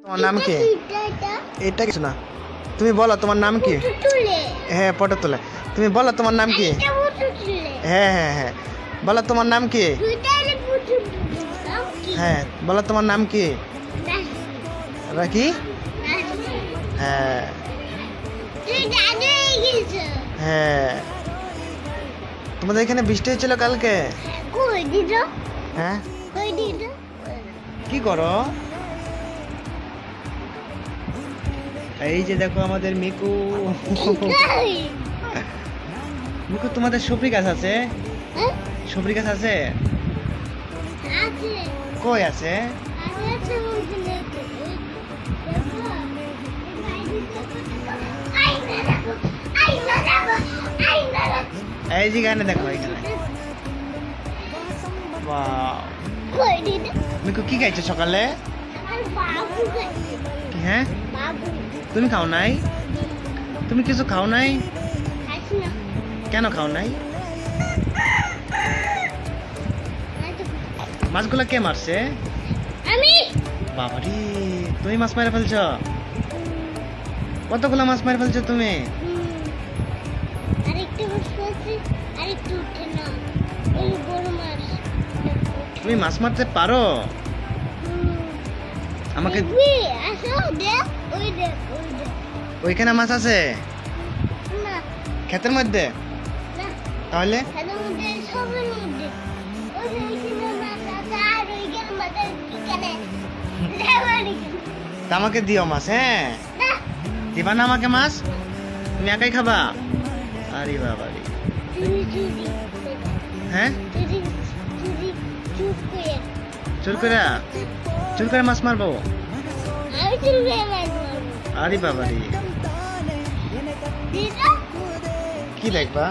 তোমার নাম কি? এটা কিছু না, তুমি বলো তোমার নাম কি? হ্যাঁ ফটো তোলে। তুমি বলো তোমার নাম কি? হ্যাঁ হ্যাঁ হ্যাঁ, বলো তোমার নাম কি? হ্যাঁ বলো তোমার নাম কি? রাখি। হ্যাঁ হ্যাঁ, তোমাদের এখানে বৃষ্টি হয়েছিল কালকে? হ্যাঁ কি করো? এই যে দেখো আমাদের মিকু। মিকু তোমাদের সবরি গাছ আছে? সবরি গাছ আছে? কই আছে? এই যে গানে দেখো এখানে। মিকু কি খাইছো সকালে? হ্যাঁ তুমি খাও নাই? তুমি কিছু খাও নাই? কেন খাও নাই? মাছগুলা কে মারছে? আমি। বাবারে, তুমি মাছ মেরে ফেলছো? কতগুলা মাছ মেরে ফেলছো তুমি? তুমি মাছ মারতে পারো? আমাকে ওইখানে মাছ আছে ক্ষেতের মধ্যে? তাহলে আমাকে দিও মাছ। হ্যাঁ দিবা না আমাকে মাছ? তুমি একাই খাবা? আরে বাবা, হ্যাঁ চুর করে মাছ মারবো? আরে বাবা রে, কি দেখবা?